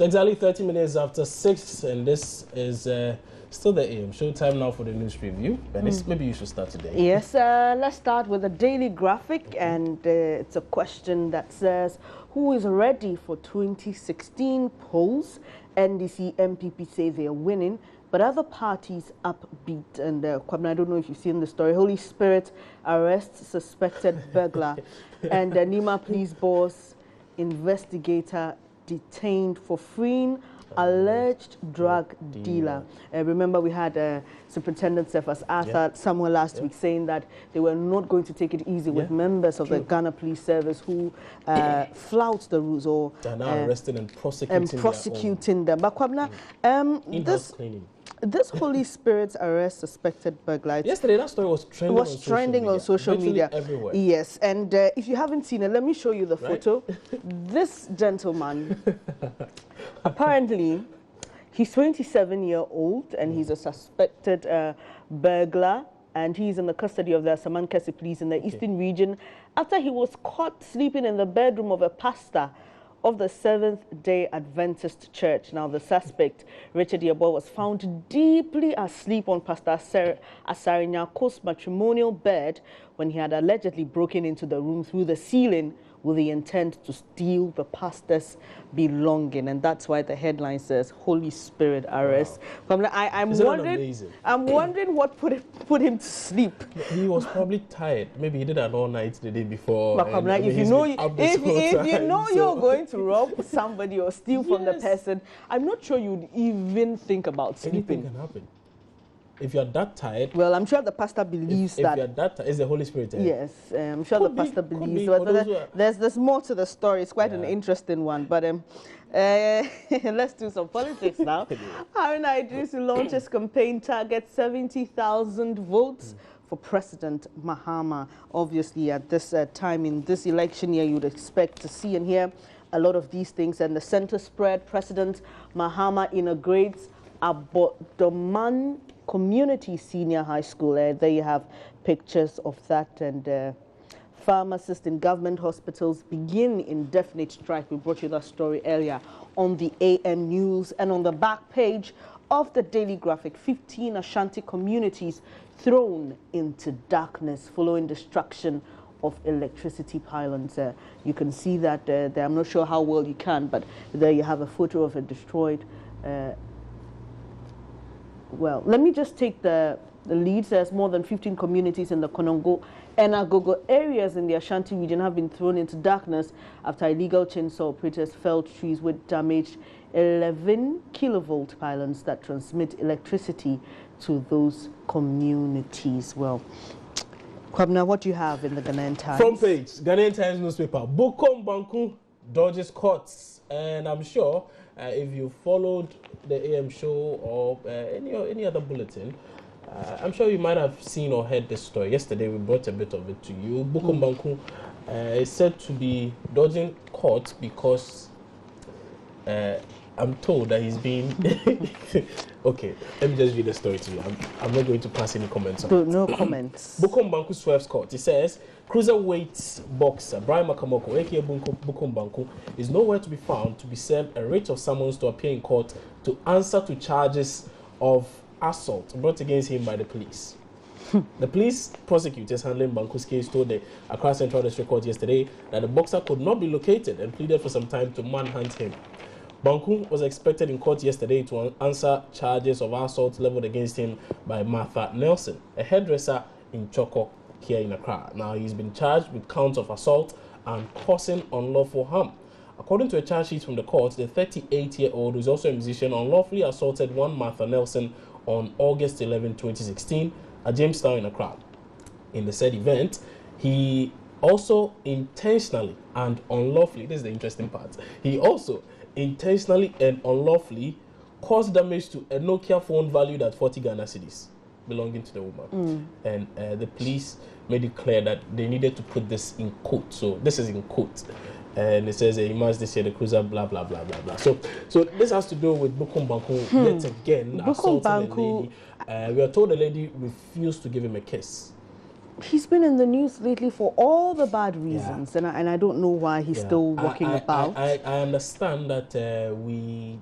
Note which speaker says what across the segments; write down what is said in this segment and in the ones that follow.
Speaker 1: exactly 30 minutes after 6, and this is still the AM show. Time now for the news review. Bernice, maybe you should start today.
Speaker 2: Yes, let's start with a daily graphic, and it's a question that says, who is ready for 2016 polls? NDC, MPP say they are winning, but other parties upbeat. And Kwabena, I don't know if you've seen the story. Holy Spirit arrests suspected burglar, and Nima police boss investigator detained for freeing alleged drug dealer. Remember, we had Superintendent Cephas Arthur somewhere last week saying that they were not going to take it easy with members of the Ghana Police Service who flout the rules or
Speaker 1: they're now arresting and prosecuting
Speaker 2: them. But Kwabena, this Holy Spirit arrest suspected burglar.
Speaker 1: Yesterday, that story was trending
Speaker 2: on social media.
Speaker 1: Everywhere.
Speaker 2: Yes, and if you haven't seen it, let me show you the photo. This gentleman, apparently, he's 27-year-old, and he's a suspected burglar, and he's in the custody of the Samankesi police in the eastern region after he was caught sleeping in the bedroom of a pastor of the Seventh-day Adventist Church. Now, the suspect, Richard Yabo, was found deeply asleep on Pastor Asarinyako's matrimonial bed when he had allegedly broken into the room through the ceiling with the intent to steal the pastor's belonging, and that's why the headline says Holy Spirit arrest. Wow. I'm wondering what put him to sleep.
Speaker 1: He was probably tired. Maybe he did an all night the day before.
Speaker 2: But if you know you're going to rob somebody or steal from the person, I'm not sure you'd even think about sleeping.
Speaker 1: Anything can happen. If you're that tired...
Speaker 2: Well, I'm sure the pastor believes that...
Speaker 1: If you're that tired, it's the Holy Spirit.
Speaker 2: Yes, I'm sure the pastor believes. But there's more to the story. It's quite an interesting one. But let's do some politics now. Haruna Iddrisu launches campaign target 70,000 votes for President Mahama. Obviously, at this time in this election year, you'd expect to see and hear a lot of these things. And the center spread, President Mahama inaugurates Abodoman Community Senior High School. There you have pictures of that. And pharmacists in government hospitals begin indefinite strike. We brought you that story earlier on the AM News. And on the back page of the Daily Graphic, 15 Ashanti communities thrown into darkness following destruction of electricity pylons. You can see that there. I'm not sure how well you can, but there you have a photo of a destroyed well, let me just take the lead. There's more than 15 communities in the Konongo and Agogo areas in the Ashanti region have been thrown into darkness after illegal chainsaw operators felled trees which damaged 11 kilovolt pylons that transmit electricity to those communities. Well, Kwabena, what do you have in the Ghanaian Times?
Speaker 1: Front page, Ghanaian Times newspaper. Bukom Banku dodges courts, and I'm sure if you followed the AM show or any other bulletin, I'm sure you might have seen or heard this story. Yesterday we brought a bit of it to you. Bukom Banku is said to be dodging court because I'm told that he's been... Okay, let me just read the story to you. I'm not going to pass any comments on it.
Speaker 2: No comments.
Speaker 1: Bukom Banku swerves court. It says, cruiserweight boxer Brian Makamoko, aka Bukom Banku, is nowhere to be found to be served a writ of summons to appear in court to answer to charges of assault brought against him by the police. The police prosecutors handling Banku's case told the Accra Central District Court yesterday that the boxer could not be located and pleaded for some time to manhunt him. Banku was expected in court yesterday to answer charges of assault leveled against him by Martha Nelson, a hairdresser in Choko here in Accra. Now, he's been charged with counts of assault and causing unlawful harm. According to a charge sheet from the court, the 38-year-old, who is also a musician, unlawfully assaulted one Martha Nelson on August 11, 2016 at Jamestown in Accra. In the said event, he also intentionally and unlawfully, this is the interesting part, he also intentionally and unlawfully caused damage to a Nokia phone valued at 40 Ghana cedis belonging to the woman. And the police made it clear that they needed to put this in quote. So this is in quote. And it says, he must this year the cruiser, blah, blah, blah, blah, blah. So this has to do with Bukom Banku yet again assaulting a lady. We are told the lady refused to give him a kiss.
Speaker 2: he's been in the news lately for all the bad reasons, and I don't know why he's still walking about.
Speaker 1: I understand that we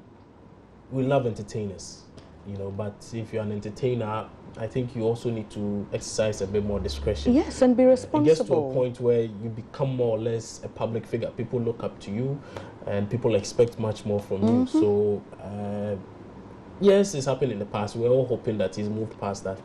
Speaker 1: love entertainers, you know, but if you're an entertainer, I think you also need to exercise a bit more discretion.
Speaker 2: Yes, and be responsible.
Speaker 1: It gets to a point where you become more or less a public figure. People look up to you, and people expect much more from you. So, yes, it's happened in the past. We're all hoping that he's moved past that.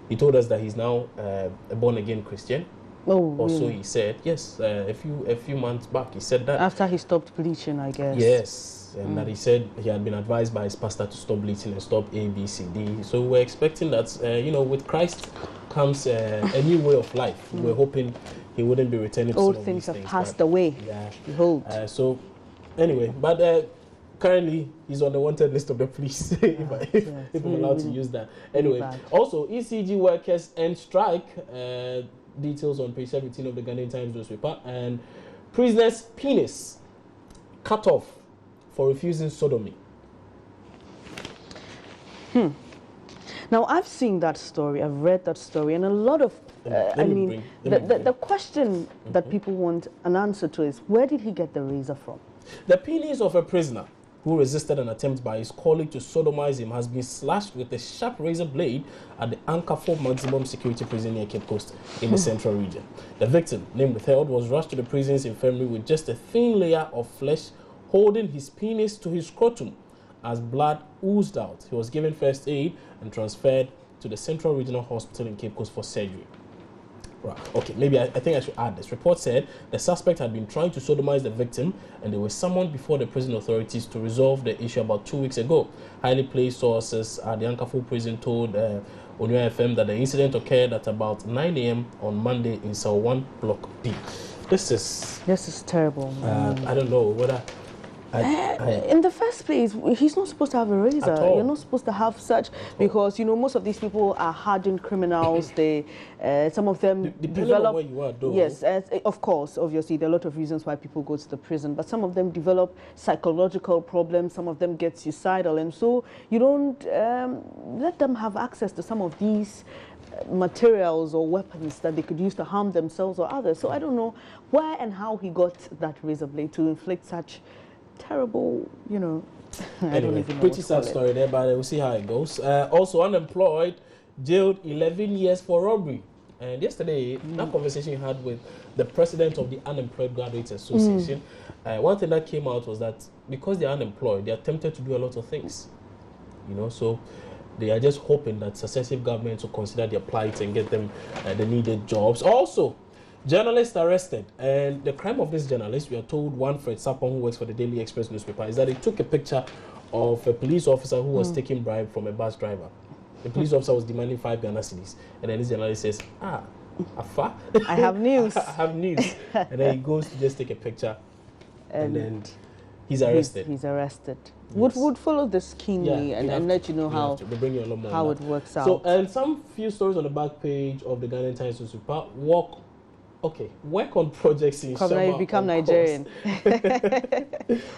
Speaker 1: He told us that he's now a born-again Christian.
Speaker 2: Oh,
Speaker 1: also,
Speaker 2: really?
Speaker 1: he said, yes, a few months back, he said that.
Speaker 2: After he stopped bleaching, I guess.
Speaker 1: Yes. And that he said he had been advised by his pastor to stop bleaching and stop A, B, C, D. So we're expecting that, you know, with Christ comes a new way of life. We're hoping he wouldn't be returning to
Speaker 2: Old
Speaker 1: some of
Speaker 2: things
Speaker 1: these
Speaker 2: have
Speaker 1: things,
Speaker 2: passed
Speaker 1: but,
Speaker 2: away.
Speaker 1: Yeah.
Speaker 2: Behold.
Speaker 1: So, anyway, but currently he's on the wanted list of the police, if I'm allowed to use that. Anyway, also ECG workers end strike. Details on page 17 of the Ghanaian Times newspaper. And prisoner's penis cut off for refusing sodomy.
Speaker 2: Now, I've seen that story, I've read that story, and a lot of, the question that people want an answer to is, where did he get the razor from?
Speaker 1: The penis of a prisoner who resisted an attempt by his colleague to sodomize him has been slashed with a sharp razor blade at the Anchor 4 maximum security prison near Cape Coast in the central region. The victim, named withheld, was rushed to the prison's infirmary with just a thin layer of flesh holding his penis to his scrotum. As blood oozed out, he was given first aid and transferred to the Central Regional Hospital in Cape Coast for surgery. Right. Okay, maybe I think I should add this. Report said the suspect had been trying to sodomize the victim, and they were summoned before the prison authorities to resolve the issue about 2 weeks ago. Highly placed sources at the Anchor 4 prison told Onua FM that the incident occurred at about 9 a.m. on Monday in Cell 1 Block B. This is
Speaker 2: terrible.
Speaker 1: I don't know whether.
Speaker 2: In the first place, he's not supposed to have a razor. You're not supposed to have such, because, you know, most of these people are hardened criminals. They, some of them develop.
Speaker 1: On where you are, though.
Speaker 2: Yes, of course, obviously, there are a lot of reasons why people go to the prison, but some of them develop psychological problems. Some of them get suicidal, and so you don't let them have access to some of these materials or weapons that they could use to harm themselves or others. So I don't know where and how he got that razor blade to inflict such terrible, you know. I don't even know.
Speaker 1: Pretty sad story there, but we'll see how it goes. Also, unemployed, jailed 11 years for robbery. And yesterday, that conversation you had with the president of the Unemployed Graduates Association, one thing that came out was that because they're unemployed, they are tempted to do a lot of things. You know, so they are just hoping that successive governments will consider their plight and get them the needed jobs. Also, journalist arrested, and the crime of this journalist, we are told, one Fred Sapon, who works for the Daily Express newspaper, is that he took a picture of a police officer who was taking bribe from a bus driver. The police officer was demanding 5 Ghana cedis, and then this journalist says, Afa,
Speaker 2: I have news.
Speaker 1: I have news. And then he goes to just take a picture, and then he's arrested.
Speaker 2: He's arrested.
Speaker 1: Yes.
Speaker 2: Would follow this keenly and let you know how it works out.
Speaker 1: So, and some few stories on the back page of the Ghanaian Times newspaper. Work on projects in Shama.
Speaker 2: You become Nigerian.
Speaker 1: I think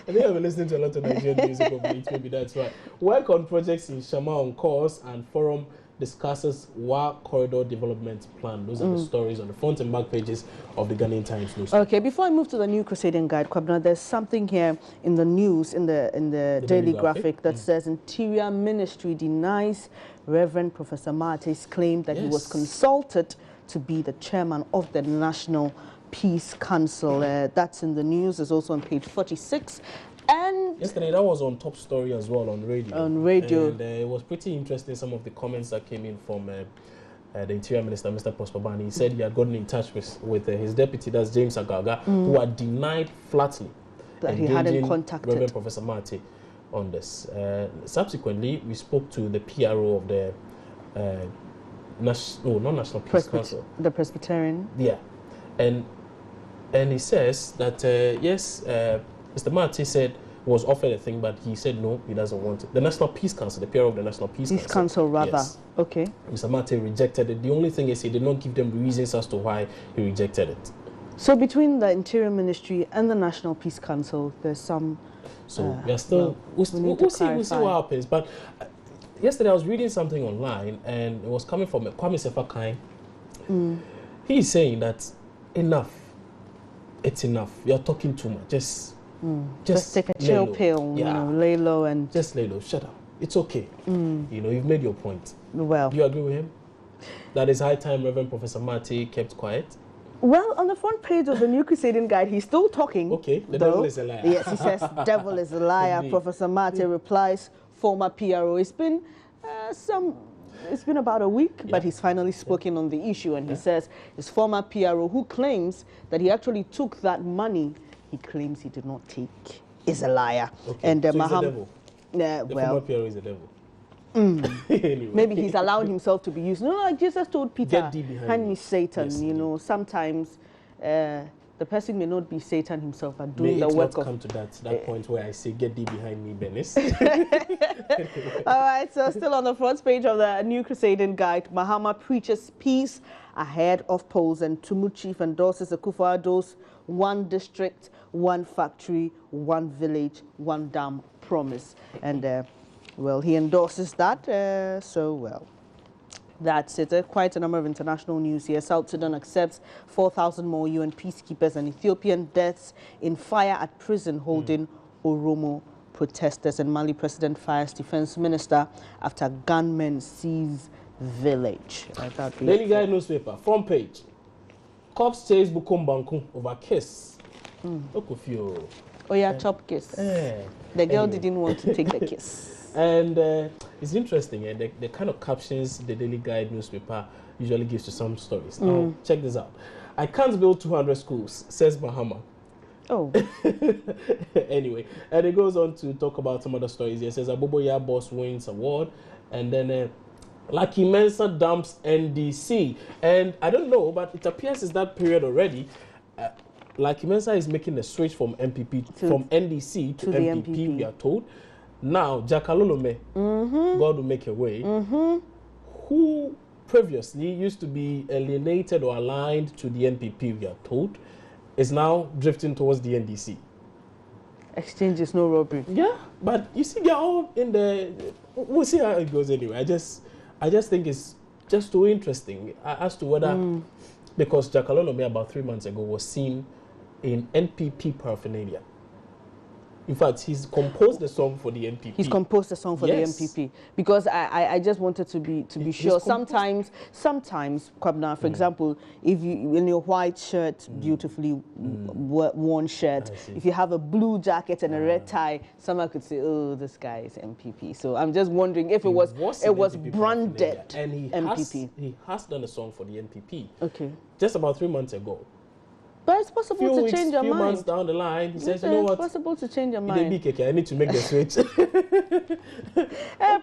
Speaker 1: I've been listening to a lot of Nigerian music of late, maybe that's right. Work on projects in Shama on course, and forum discusses WA corridor development plan. Those are the stories on the front and back pages of the Ghanaian Times newspaper.
Speaker 2: Okay, before I move to the New Crusading Guide, Kwabena, there's something here in the news, in the Daily Graphic that says Interior Ministry denies Reverend Professor Marte's claim that he was consulted to be the chairman of the National Peace Council. That's in the news. It's also on page 46. And
Speaker 1: yesterday, that was on Top Story as well on radio.
Speaker 2: On radio.
Speaker 1: And it was pretty interesting, some of the comments that came in from the Interior Minister, Mr. Prosper Bani. He said he had gotten in touch with his deputy, that's James Agaga, who had denied flatly
Speaker 2: that he hadn't contacted
Speaker 1: Reverend Professor Marte on this. Subsequently, we spoke to the PRO of the not National Peace Council.
Speaker 2: The Presbyterian.
Speaker 1: Yeah. And he says that, yes, Mr. Marte said was offered a thing, but he said no, he doesn't want it. The National Peace Council, the PRO of the National Peace
Speaker 2: Council, rather.
Speaker 1: Yes.
Speaker 2: Okay.
Speaker 1: Mr. Marte rejected it. The only thing is he did not give them the reasons as to why he rejected it.
Speaker 2: So between the Interior Ministry and the National Peace Council, there's some...
Speaker 1: So we are still... We'll see what happens. But yesterday I was reading something online, and it was coming from Kwame Sefa Kain. He's saying that enough. It's enough. You're talking too much. Just
Speaker 2: take a chill pill, lay low and...
Speaker 1: Just lay low. Shut up. It's okay. You've made your point.
Speaker 2: Well...
Speaker 1: Do you agree with him? That is high time Reverend Professor Marty kept quiet?
Speaker 2: Well, on the front page of the New Crusading Guide, he's still talking.
Speaker 1: Okay, the devil is a liar.
Speaker 2: Yes, he says, devil is a liar. Professor Marty replies, former PRO. It's been about a week, but he's finally spoken on the issue, and he says his former PRO, who claims that he actually took that money, he claims he did not take, is a liar.
Speaker 1: Okay.
Speaker 2: And
Speaker 1: so he's a devil.
Speaker 2: The
Speaker 1: former PRO is a devil.
Speaker 2: Anyway. Maybe he's allowed himself to be used. No, like Jesus told Peter, hand me Satan.
Speaker 1: Yes,
Speaker 2: sometimes the person may not be Satan himself, but doing the work of...
Speaker 1: come to that point where I say, get thee behind me, Benis.
Speaker 2: All right, so still on the front page of the New Crusading Guide, Mahama preaches peace ahead of polls, and Tumu chief endorses Akufo-Addo's one district, one factory, one village, one dam promise. And well, he endorses that, that's it. Quite a number of international news here. South Sudan accepts 4,000 more UN peacekeepers, and Ethiopian deaths in fire at prison holding Oromo protesters. And Mali president fires defense minister after gunmen seize village.
Speaker 1: Daily Guide newspaper, front page. Cops chase Bukom Banku over kiss. Look of you.
Speaker 2: Oh yeah, chop kiss. The girl didn't want to take the kiss.
Speaker 1: And it's interesting, the kind of captions the Daily Guide newspaper usually gives to some stories. Now, check this out. I can't build 200 schools, says Mahama.
Speaker 2: Oh.
Speaker 1: Anyway, and it goes on to talk about some other stories. It says Aboboya boss wins award, and then Lucky Mensa dumps NDC. And I don't know, but it appears it's that period already. Lucky Mensa is making a switch from from NDC to MPP, we are told. Now, Jakalolome, God will make a way, who previously used to be alienated or aligned to the NPP, we are told, is now drifting towards the NDC.
Speaker 2: Exchange is no robbery.
Speaker 1: Yeah, but you see, they're all in the... We'll see how it goes anyway. I just think it's just too interesting as to whether... Because Jakalolome about 3 months ago was seen in NPP paraphernalia. In fact, he's composed a song for the NPP.
Speaker 2: He's composed a song for the NPP because I just wanted to be sure. Sometimes, Kwabna, for example, if you in your white shirt, beautifully worn shirt, if you have a blue jacket and a red tie, someone could say, "Oh, this guy is MPP." So I'm just wondering if it was branded
Speaker 1: and
Speaker 2: MPP.
Speaker 1: He has done a song for the NPP.
Speaker 2: Okay.
Speaker 1: Just about 3 months ago.
Speaker 2: But it's possible to change your mind.
Speaker 1: Few months down the line, he says, you know what?
Speaker 2: It's possible to change your mind.
Speaker 1: I need to make the switch.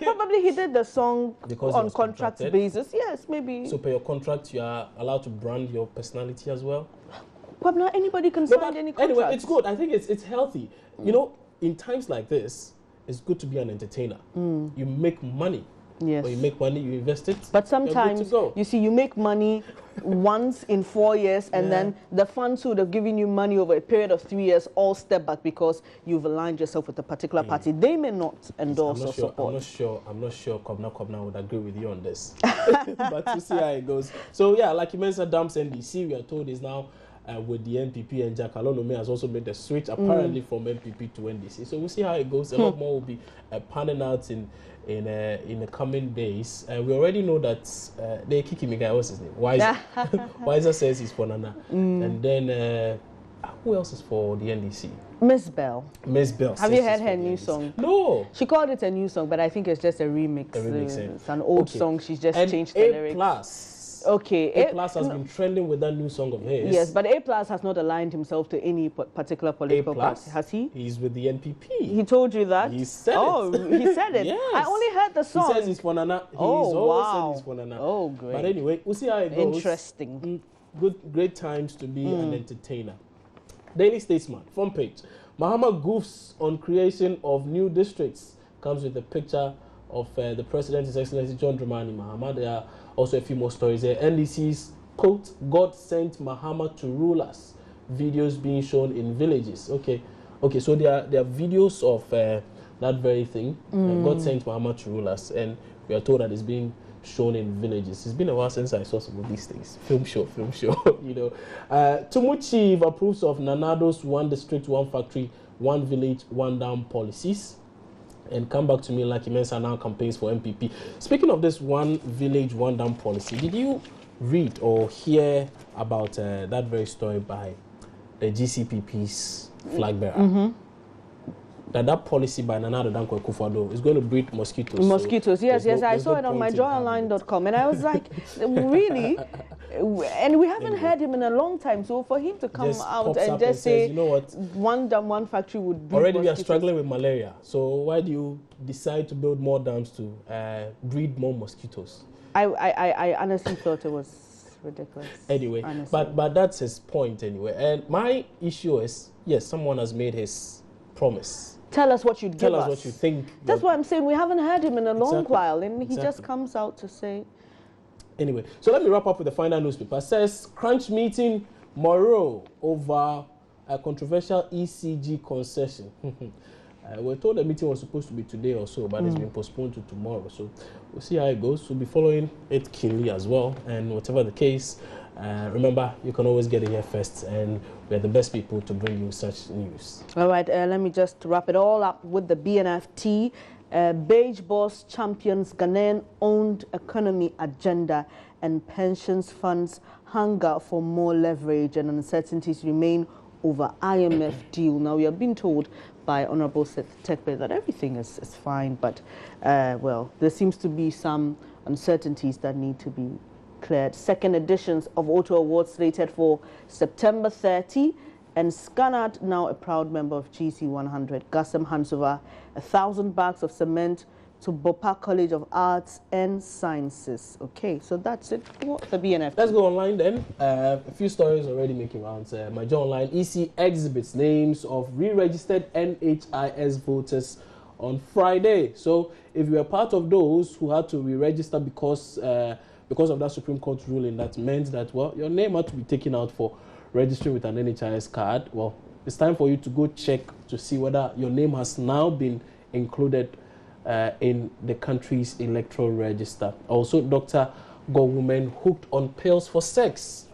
Speaker 2: Probably he did the song because on contract basis. Yes, maybe.
Speaker 1: So per your contract, you are allowed to brand your personality as well?
Speaker 2: But not anybody can sign any contract.
Speaker 1: Anyway, it's good. I think it's healthy. You know, in times like this, it's good to be an entertainer. You make money.
Speaker 2: Yes.
Speaker 1: When you make money, you invest it.
Speaker 2: But sometimes, you see, you make money once in 4 years, and then the funds who would have given you money over a period of 3 years all step back because you've aligned yourself with a particular party. They may not endorse or support.
Speaker 1: I'm not sure Kwabna would agree with you on this. But to see how it goes. So yeah, like you mentioned, dumps NDC, we are told is now with the NPP, and Jakalolome has also made the switch apparently from NPP to NDC. So we'll see how it goes. A lot more will be panning out in the coming days. We already know that the Kiki guy, what's his name? Wiser says he's for Nana. And then who else is for the NDC?
Speaker 2: Miss Bell.
Speaker 1: Miss Bell.
Speaker 2: Have you heard her new song?
Speaker 1: No.
Speaker 2: She called it a new song, but I think it's just a remix. It's an old song. She's just changed the lyrics. Okay.
Speaker 1: A+ has been trending with that new song of his.
Speaker 2: Yes, but A+ has not aligned himself to any particular political party. Has he?
Speaker 1: He's with the NPP.
Speaker 2: He told you that?
Speaker 1: He said it.
Speaker 2: Oh, he said it?
Speaker 1: Yes.
Speaker 2: I only heard the song.
Speaker 1: He says he's for Nana. He's always said he's for Nana.
Speaker 2: Oh, great.
Speaker 1: But anyway, we'll see how it goes.
Speaker 2: Interesting.
Speaker 1: Great times to be an entertainer. Daily Statesman, front page. Mahama goofs on creation of new districts. Comes with a picture of the President, His Excellency John Dramani Mahama. There are also a few more stories there. NDC's quote, God sent Mahama to rule us. Videos being shown in villages. Okay, so there are videos of that very thing. God sent Mahama to rule us, and we are told that it's being shown in villages. It's been a while since I saw some of these things. Film show, you know. Tumu Chief approves of Nanado's 1 district, 1 factory, 1 village, 1 dam policies. And come back to me like Mensa now campaigns for MPP. Speaking of this 1 village, 1 dam policy, did you read or hear about that very story by the GCPP's flag bearer? That policy by Nana Addo Dankwa Akufo-Addo is going to breed mosquitoes.
Speaker 2: Mosquitoes,
Speaker 1: so
Speaker 2: yes. I saw it on myjoyonline.com, and I was like, really? And we haven't heard him in a long time, so for him to come out and just say,
Speaker 1: you know what,
Speaker 2: 1 dam, 1 factory would breed
Speaker 1: already
Speaker 2: mosquitoes.
Speaker 1: We are struggling with malaria, so why do you decide to build more dams to breed more mosquitoes?
Speaker 2: I honestly thought it was ridiculous.
Speaker 1: Anyway,
Speaker 2: honestly.
Speaker 1: but that's his point anyway. And my issue is, yes, someone has made his promise.
Speaker 2: Tell us what you'd give us.
Speaker 1: Tell us what you think.
Speaker 2: That's why I'm saying we haven't heard him in a long while, and he just comes out to say.
Speaker 1: Anyway, so let me wrap up with the final newspaper. It says, crunch meeting Moro over a controversial ECG concession. We're told the meeting was supposed to be today or so, but it's been postponed to tomorrow. So we'll see how it goes. We'll be following it keenly as well. And whatever the case, remember, you can always get it here first, and we're the best people to bring you such news.
Speaker 2: All right, let me just wrap it all up with the BNFT. Beige Boss champions Ghanaian-owned economy agenda, and pensions funds hunger for more leverage, and uncertainties remain over IMF deal. Now, we have been told by Honorable Seth Terkper that everything is fine, but, well, there seems to be some uncertainties that need to be cleared. Second editions of Auto Awards slated for September 30, and Scanad, now a proud member of GC100. Gassem hands over 1,000 bags of cement to Bopa College of Arts and Sciences. Okay, so that's it for the BNF.
Speaker 1: Let's go online then. A few stories already making rounds. My Joy Online, EC exhibits names of re-registered NHIS voters on Friday. So if you are part of those who had to re-register because of that Supreme Court ruling that meant that, well, your name had to be taken out for registering with an NHIS card, well, it's time for you to go check to see whether your name has now been included in the country's electoral register. Also, Dr. got women hooked on pills for sex.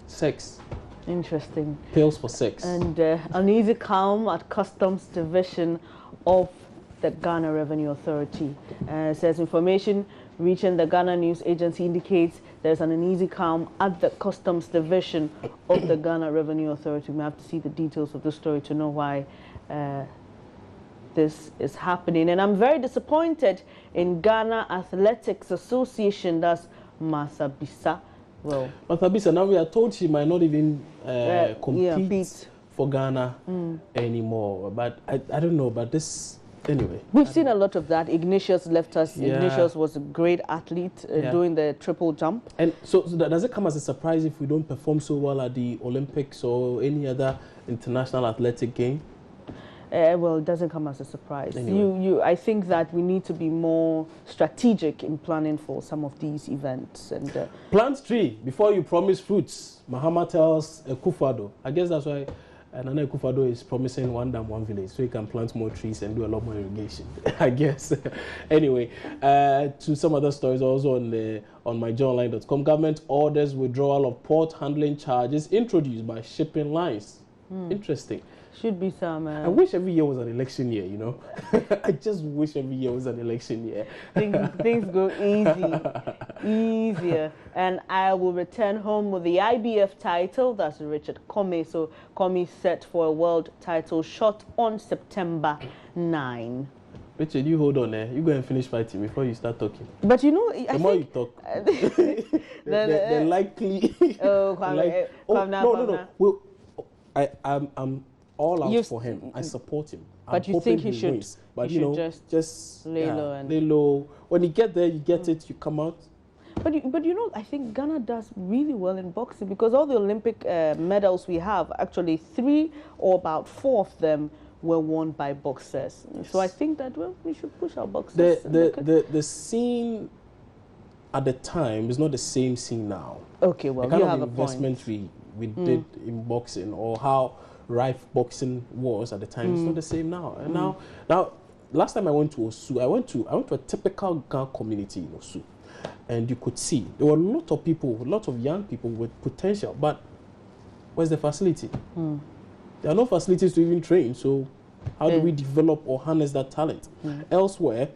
Speaker 1: Sex.
Speaker 2: Interesting.
Speaker 1: Pills for sex.
Speaker 2: And uneasy calm at Customs Division of the Ghana Revenue Authority. Says information reaching the Ghana News Agency indicates there's an uneasy calm at the Customs Division of the Ghana Revenue Authority. We have to see the details of the story to know why this is happening. And I'm very disappointed in Ghana Athletics Association, that's Martha Bisa. Well,
Speaker 1: Martha Bisa, now we are told she might not even compete for Ghana anymore. But I don't know, but this... Anyway,
Speaker 2: we've seen a lot of that. Ignatius left us. Yeah. Ignatius was a great athlete doing the triple jump. And
Speaker 1: so does it come as a surprise if we don't perform so well at the Olympics or any other international athletic game?
Speaker 2: Well, it doesn't come as a surprise. Anyway. I think that we need to be more strategic in planning for some of these events. And
Speaker 1: plant tree before you promise fruits. Mahama tells Akufo-Addo. I guess that's why Nana Akufo-Addo is promising 1 dam, 1 village, so he can plant more trees and do a lot more irrigation, I guess. Anyway, to some other stories also on myjoyonline.com. Government orders withdrawal of port handling charges introduced by shipping lines. Interesting.
Speaker 2: Should be some...
Speaker 1: I wish every year was an election year, you know. I just wish every year was an election year.
Speaker 2: Things go easier. And I will return home with the IBF title. That's Richard Comey. So Comey set for a world title shot on September 9.
Speaker 1: Richard, you hold on there. You go and finish fighting before you start talking.
Speaker 2: But you know,
Speaker 1: the more you talk, the likely... No. Well, I'm all out for him. I support him.
Speaker 2: But you think he should?
Speaker 1: Wins. But
Speaker 2: you
Speaker 1: know, just
Speaker 2: lay low and
Speaker 1: lay low. When you get there, you get it. You come out.
Speaker 2: But you know, I think Ghana does really well in boxing because all the Olympic medals we have, actually 3 or about 4 of them were won by boxers. Yes. So I think that we should push our boxers.
Speaker 1: The scene at the time is not the same scene now.
Speaker 2: Okay, well,
Speaker 1: the
Speaker 2: you
Speaker 1: kind
Speaker 2: have
Speaker 1: of investment we did in boxing, or how rife boxing was at the time, it's not the same now. And now last time I went to Osu, I went to a typical Ga community in Osu, and you could see there were a lot of people, a lot of young people with potential, but where's the facility? There are no facilities to even train, so how do we develop or harness that talent? Elsewhere,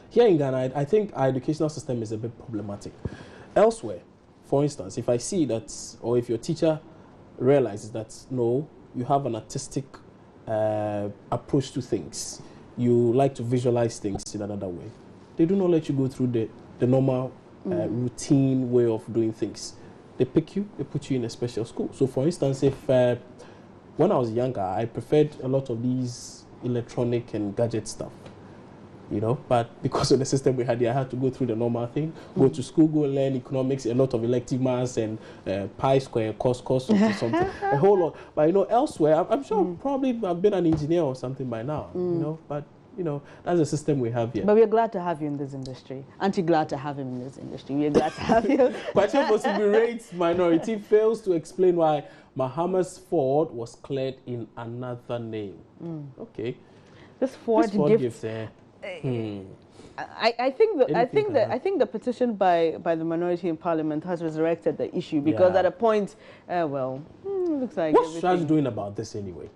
Speaker 1: here in Ghana, I think our educational system is a bit problematic. Elsewhere, for instance, if I see that, or if your teacher realizes that, no, you have an artistic approach to things, you like to visualize things in another way, they do not let you go through the normal routine way of doing things. They pick you, they put you in a special school. So for instance, if when I was younger, I preferred a lot of these electronic and gadget stuff, you know, but because of the system we had, I had to go through the normal thing, go to school, go learn economics, a lot of elective maths and pi square, cos or something, a whole lot. But, you know, elsewhere, I'm sure probably I've been an engineer or something by now, you know, but, you know, that's the system we have here.
Speaker 2: But we're glad to have you in this industry. Aren't you glad to have him in this industry? We're glad to have you.
Speaker 1: Question possibly rates minority fails to explain why Mahamas Ford was cleared in another name. Okay.
Speaker 2: This Ford gift. I think the petition by the minority in Parliament has resurrected the issue because at a point, looks like
Speaker 1: what's Shraj doing about this anyway?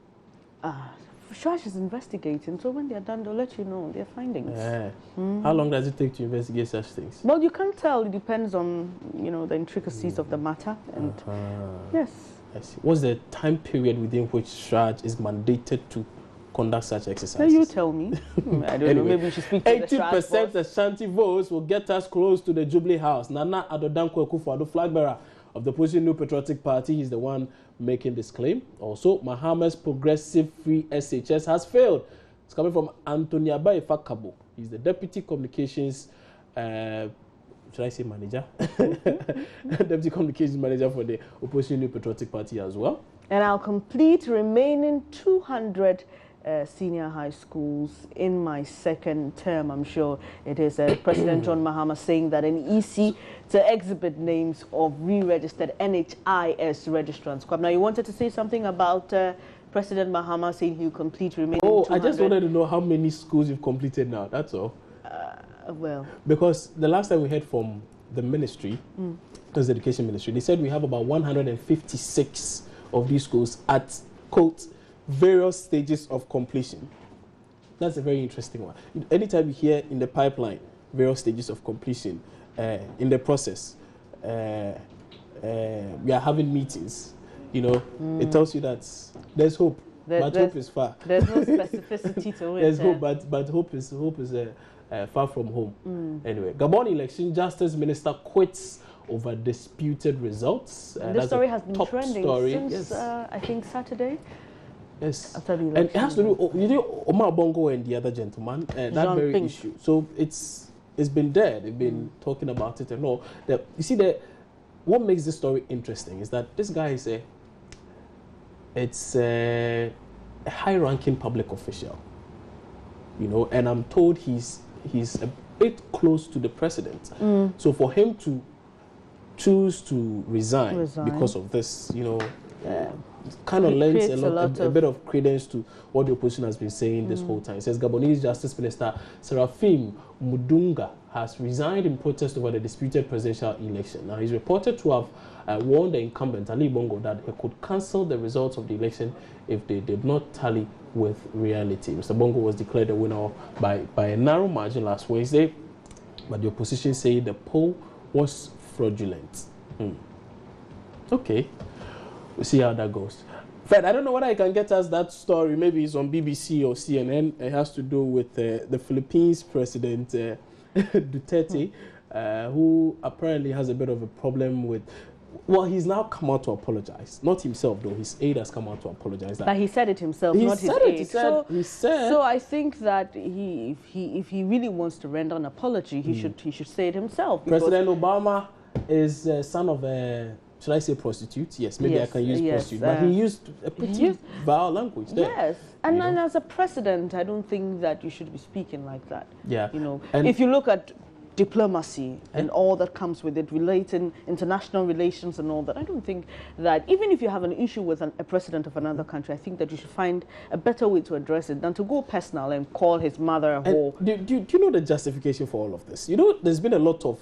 Speaker 2: Shraj is investigating, so when they're done, they'll let you know their findings.
Speaker 1: How long does it take to investigate such things?
Speaker 2: Well, you can't tell. It depends on, you know, the intricacies of the matter. And yes.
Speaker 1: I see. What's the time period within which Shraj is mandated to conduct such exercises?
Speaker 2: You tell me. I don't know. Maybe you should speak to the
Speaker 1: 80% Ashanti votes will get us close to the Jubilee House. Nana Adodankwa Akufo-Addo, flag bearer of the opposition New Patriotic Party, is the one making this claim. Also, Mahama's Progressive Free SHS has failed. It's coming from Anthony Abaifa Kabo. He's the Deputy Communications, should I say manager? Deputy Communications Manager for the opposition New Patriotic Party as well.
Speaker 2: And I'll complete remaining 200 senior high schools in my second term. I'm sure it is President John Mahama saying that an EC to exhibit names of re-registered NHIS registrants. Now, you wanted to say something about President Mahama saying he'll complete remaining 200.
Speaker 1: I just wanted to know how many schools you've completed now, that's all.
Speaker 2: Well,
Speaker 1: because the last time we heard from the ministry, that's the education ministry, they said we have about 156 of these schools at, quote, various stages of completion. That's a very interesting one. Anytime you hear in the pipeline, various stages of completion, in the process, we are having meetings, you know, it tells you that there's hope, but hope is far.
Speaker 2: There's no specificity to it.
Speaker 1: There's hope, but hope is far from home. Anyway, Gabon election, Justice Minister quits over disputed results.
Speaker 2: This story has been trending since, I think, Saturday.
Speaker 1: Yes, and it has to do, you know, Omar Bongo and the other gentleman, that very issue. So it's been there. They've been talking about it and all. You see, what makes this story interesting is that this guy is a high-ranking public official, you know, and I'm told he's a bit close to the president. So for him to choose to resign because of this, you know, kind of lends a bit of credence to what the opposition has been saying this whole time. It says Gabonese Justice Minister Seraphim Mudunga has resigned in protest over the disputed presidential election. Now, he's reported to have warned the incumbent, Ali Bongo, that he could cancel the results of the election if they did not tally with reality. Mr. Bongo was declared the winner by a narrow margin last Wednesday, but the opposition say the poll was fraudulent. Okay. We'll see how that goes. Fred, I don't know whether I can get us that story. Maybe it's on BBC or CNN. It has to do with the Philippines president, Duterte, who apparently has a bit of a problem with... Well, he's now come out to apologize. Not himself, though. His aide has come out to apologize.
Speaker 2: But he said it himself, not his aide. So I think that if he really wants to render an apology, he should say it himself.
Speaker 1: President Obama is son of a... Should I say prostitute? Yes, maybe I can use prostitute. But he used a pretty vile language there.
Speaker 2: Yes, and as a president, I don't think that you should be speaking like that.
Speaker 1: Yeah.
Speaker 2: You know, and if you look at diplomacy and all that comes with it, relating international relations and all that. I don't think that even if you have an issue with a president of another country, I think that you should find a better way to address it than to go personal and call his mother a whore.
Speaker 1: Do you know the justification for all of this? You know, there's been a lot of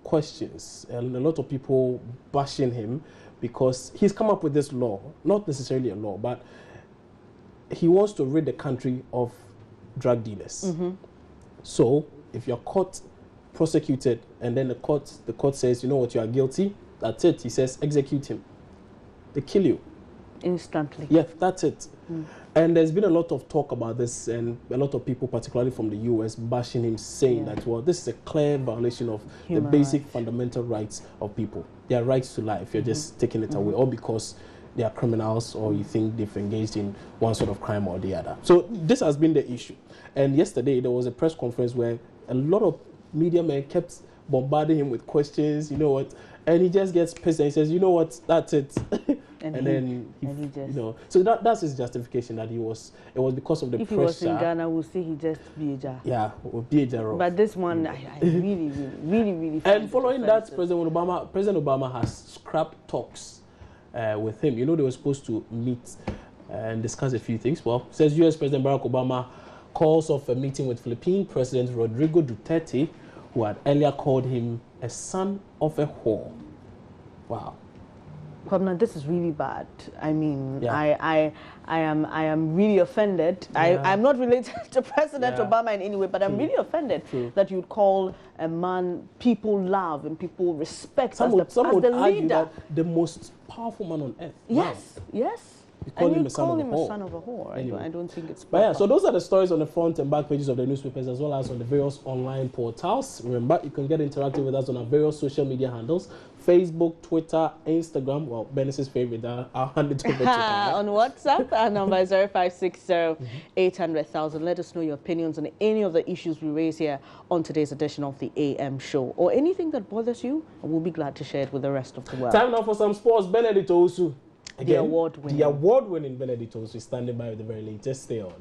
Speaker 1: questions and a lot of people bashing him because he's come up with this law, not necessarily a law, but he wants to rid the country of drug dealers. So if you're caught, prosecuted, and then the court says, you know what, you are guilty, that's it. He says, execute him. They kill you.
Speaker 2: Instantly.
Speaker 1: Yeah, that's it. And there's been a lot of talk about this, and a lot of people, particularly from the US, bashing him, saying that, well, this is a clear violation of the basic fundamental rights of people. Their rights to life. You're just taking it away, or because they are criminals, or you think they've engaged in one sort of crime or the other. So this has been the issue. And yesterday, there was a press conference where a lot of media men kept bombarding him with questions, you know what, and he just gets pissed and he says, you know what, that's it. and then he just, you know, so that's his justification, that it was because of the pressure. If he was in
Speaker 2: Ghana, we'll say he just Bieja.
Speaker 1: Yeah, or Bieja.
Speaker 2: But this one, I really
Speaker 1: and following that, President Obama has scrapped talks with him. You know, they were supposed to meet and discuss a few things. Well, says US President Barack Obama calls off a meeting with Philippine President Rodrigo Duterte, who had earlier called him a son of a whore. Wow.
Speaker 2: Kwabena, this is really bad. I mean, I am really offended. I'm not related to President Obama in any way, but I'm really offended that you'd call a man people love and people respect
Speaker 1: some would argue
Speaker 2: leader.
Speaker 1: That the most powerful man on earth.
Speaker 2: Yes, yes.
Speaker 1: You call him a
Speaker 2: son of a whore. Anyway. I don't think it's proper.
Speaker 1: But yeah, so those are the stories on the front and back pages of the newspapers, as well as on the various online portals. Remember, you can get interactive with us on our various social media handles: Facebook, Twitter, Instagram. Well, Bennis's favorite. I'll hand it over to
Speaker 2: on WhatsApp, our number is 0560-800,000. Let us know your opinions on any of the issues we raise here on today's edition of the AM show, or anything that bothers you, and we'll be glad to share it with the rest of the world.
Speaker 1: Time now for some sports. Benedict Osu. Again,
Speaker 2: the award-winning
Speaker 1: Benedict Osu is standing by with the very latest. Stay on.